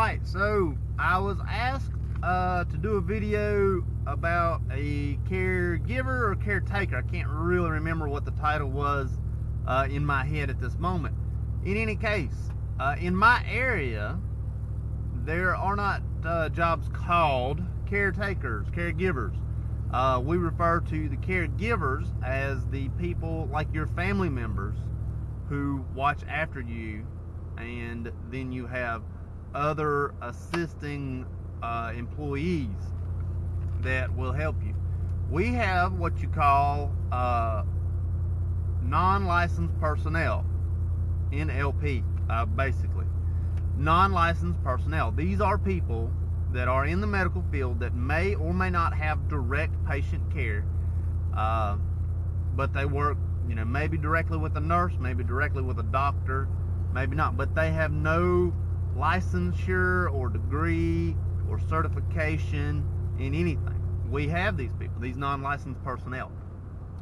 Alright, so I was asked to do a video about a caregiver or caretaker. I can't really remember what the title was in my head at this moment. In any case, in my area, there are not jobs called caretakers, caregivers. We refer to the caregivers as the people like your family members who watch after you, and then you have other assisting employees that will help you. We have what you call non-licensed personnel, NLP, basically. Non-licensed personnel. These are people that are in the medical field that may or may not have direct patient care, but they work, maybe directly with a nurse, maybe directly with a doctor, maybe not, but they have no licensure or degree or certification in anything. We have these people, these non-licensed personnel.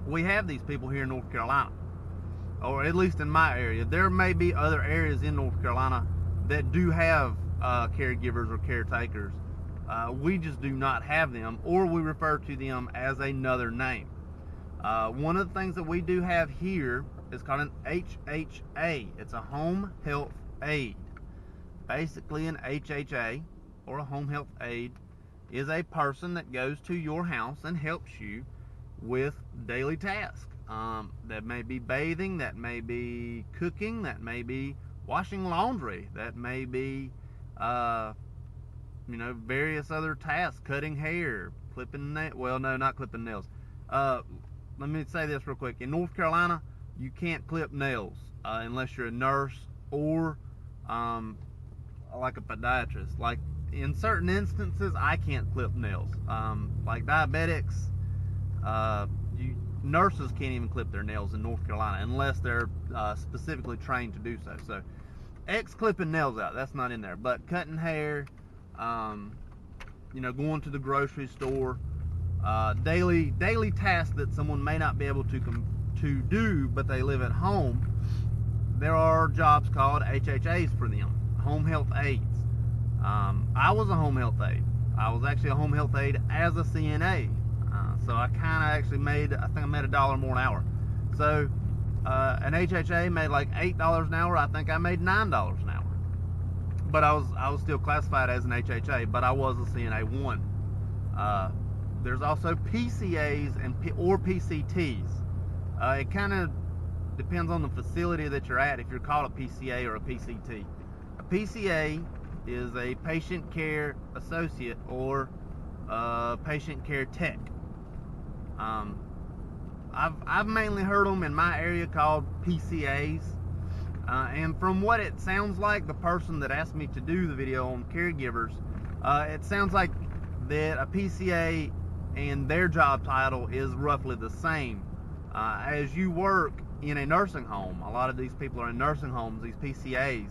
We have these people here in North Carolina, or at least in my area. There may be other areas in North Carolina that do have caregivers or caretakers. We just do not have them, or we refer to them as another name. One of the things that we do have here is called an HHA. It's a home health aide. Basically, an HHA, or a home health aide, is a person that goes to your house and helps you with daily tasks. That may be bathing, that may be cooking, that may be washing laundry, that may be various other tasks, cutting hair, clipping nails. Well, no, not clipping nails. Let me say this real quick. In North Carolina, you can't clip nails unless you're a nurse or like a podiatrist. Like in certain instances, I can't clip nails. Like diabetics, nurses can't even clip their nails in North Carolina unless they're specifically trained to do so. So, clipping nails out, that's not in there. But cutting hair, going to the grocery store, daily tasks that someone may not be able to do, but they live at home. There are jobs called HHAs for them, home health aides. I was a home health aide. I was actually a home health aide as a CNA. So I kind of actually made $1 more an hour. So an HHA made like $8 an hour. I think I made $9 an hour. But I was still classified as an HHA, but I was a CNA 1. There's also PCAs or PCTs. It kind of depends on the facility that you're at if you're called a PCA or a PCT. A PCA is a patient care associate or patient care tech. I've mainly heard them in my area called PCAs, and from what it sounds like, the person that asked me to do the video on caregivers, it sounds like that a PCA and their job title is roughly the same. As you work in a nursing home, a lot of these people are in nursing homes, these PCAs.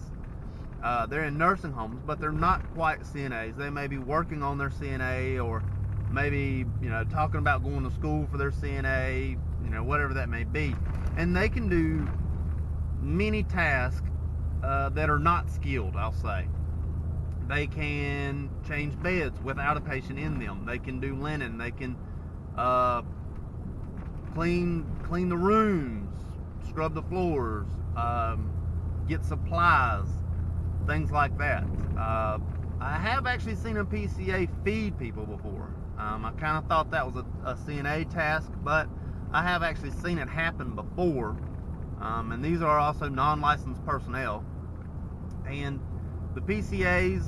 They're in nursing homes, but they're not quite CNAs. They may be working on their CNA, or maybe talking about going to school for their CNA, whatever that may be. And they can do many tasks that are not skilled, I'll say. They can change beds without a patient in them. They can do linen. They can clean the rooms, scrub the floors, get supplies, things like that. I have actually seen a PCA feed people before. I kind of thought that was a CNA task, but I have actually seen it happen before. And these are also non-licensed personnel. And the PCAs,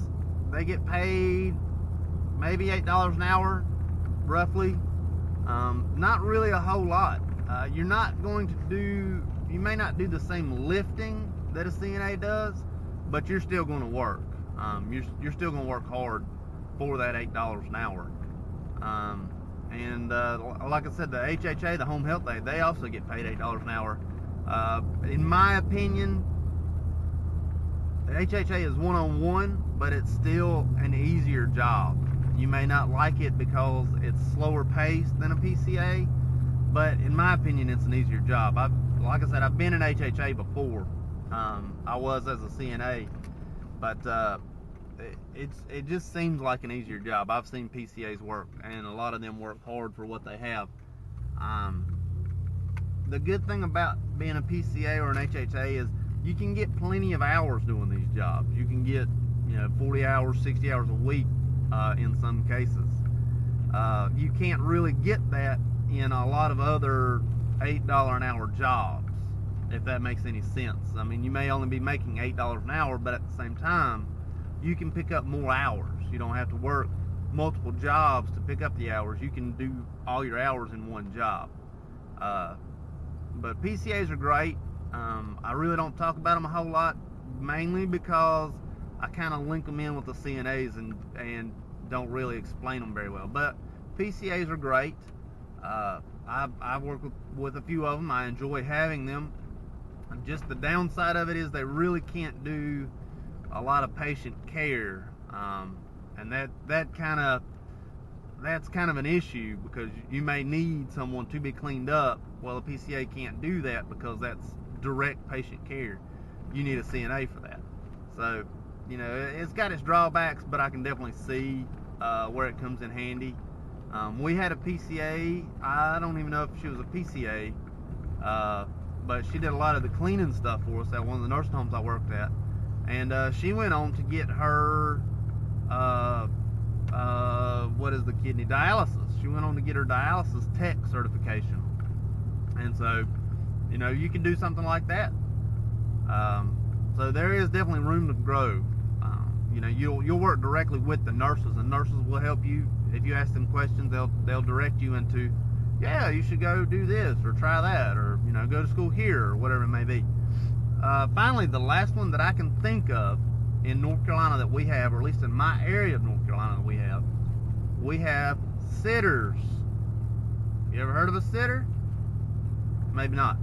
they get paid maybe $8 an hour, roughly. Not really a whole lot. You may not do the same lifting that a CNA does, but you're still going to work. You're still going to work hard for that $8 an hour. Like I said, the HHA, the home health aide, they also get paid $8 an hour. In my opinion, the HHA is one-on-one, but it's still an easier job. You may not like it because it's slower paced than a PCA, but in my opinion, it's an easier job. Like I said, I've been an HHA before. I was as a CNA, but it just seems like an easier job. I've seen PCAs work, and a lot of them work hard for what they have. The good thing about being a PCA or an HHA is you can get plenty of hours doing these jobs. You can get 40 hours, 60 hours a week in some cases. You can't really get that in a lot of other $8 an hour jobs, if that makes any sense. I mean, you may only be making $8 an hour, but at the same time, you can pick up more hours. You don't have to work multiple jobs to pick up the hours. You can do all your hours in one job. But PCAs are great. I really don't talk about them a whole lot, mainly because I kind of link them in with the CNAs and don't really explain them very well. But PCAs are great. I've worked with a few of them. I enjoy having them. Just the downside of it is they really can't do a lot of patient care, and that's kind of an issue, because you may need someone to be cleaned up. Well, a PCA can't do that because that's direct patient care. You need a CNA for that. So, it's got its drawbacks, but I can definitely see where it comes in handy. We had a PCA. I don't even know if she was a PCA, but she did a lot of the cleaning stuff for us at one of the nursing homes I worked at. And she went on to get her, what is the kidney? Dialysis. She went on to get her dialysis tech certification. And so, you can do something like that. So there is definitely room to grow. You'll work directly with the nurses, and nurses will help you. If you ask them questions, they'll direct you into, yeah, you should go do this or try that, or go to school here, or whatever it may be. Finally, the last one that I can think of in North Carolina that we have, or at least in my area of North Carolina that we have sitters. You ever heard of a sitter? Maybe not.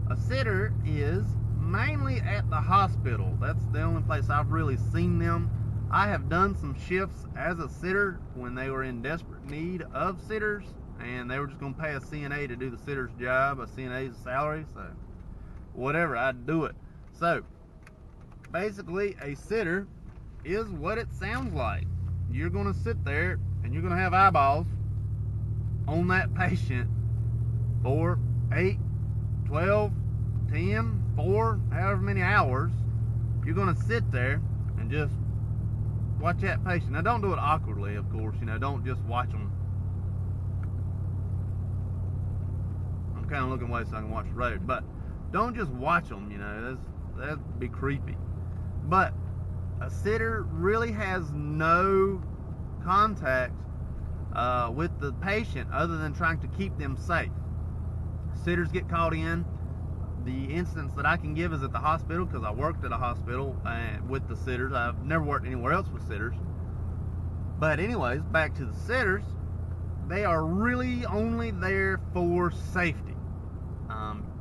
A sitter is mainly at the hospital. That's the only place I've really seen them. I have done some shifts as a sitter when they were in desperate need of sitters, and they were just going to pay a CNA to do the sitter's job, a CNA's salary, so whatever, I'd do it. So basically, a sitter is what it sounds like. You're going to sit there and you're going to have eyeballs on that patient for 8, 12, 10, 4, however many hours. You're going to sit there and just watch that patient. Now, don't do it awkwardly, of course. Don't just watch them. I'm kind of looking away so I can watch the road, but don't just watch them. That'd be creepy. But a sitter really has no contact with the patient other than trying to keep them safe. Sitters get called in. The instance that I can give is at the hospital, because I worked at a hospital with the sitters. I've never worked anywhere else with sitters. But anyways, back to the sitters. They are really only there for safety.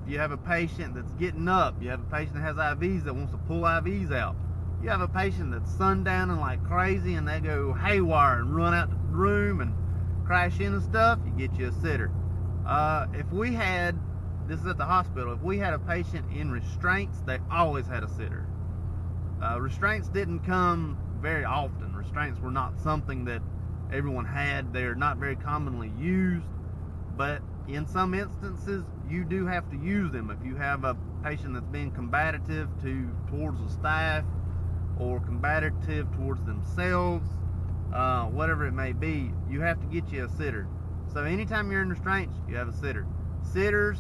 You have a patient that's getting up. You have a patient that has IVs that wants to pull IVs out. You have a patient that's sundowning like crazy and they go haywire and run out the room and crash into stuff. You get you a sitter. If we had, this is at the hospital, if we had a patient in restraints, they always had a sitter. Restraints didn't come very often. Restraints were not something that everyone had. They're not very commonly used, but in some instances you do have to use them. If you have a patient that's being combative towards the staff, or combative towards themselves, whatever it may be, you have to get you a sitter. So anytime you're in restraints, you have a sitter. Sitters,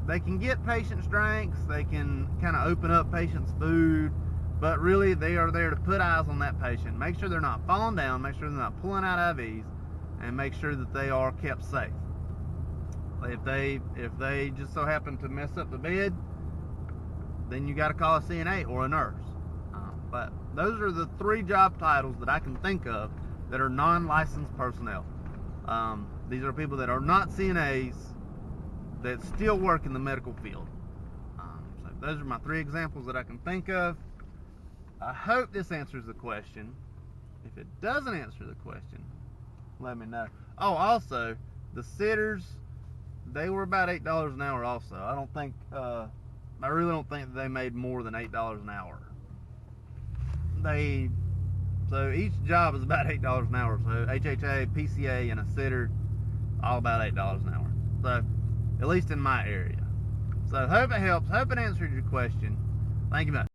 they can get patients' drinks, they can kind of open up patients' food, but really they are there to put eyes on that patient, make sure they're not falling down, make sure they're not pulling out IVs, and make sure that they are kept safe. If they just so happen to mess up the bed, then you got to call a CNA or a nurse. But those are the 3 job titles that I can think of that are non-licensed personnel. These are people that are not CNAs that still work in the medical field. So those are my 3 examples that I can think of. I hope this answers the question. If it doesn't answer the question, let me know. Oh, also, the sitters, they were about $8 an hour also. I really don't think they made more than $8 an hour. They So each job is about $8 an hour. So HHA, PCA, and a sitter, all about $8 an hour. So, at least in my area. So hope it helps. Hope it answered your question. Thank you much.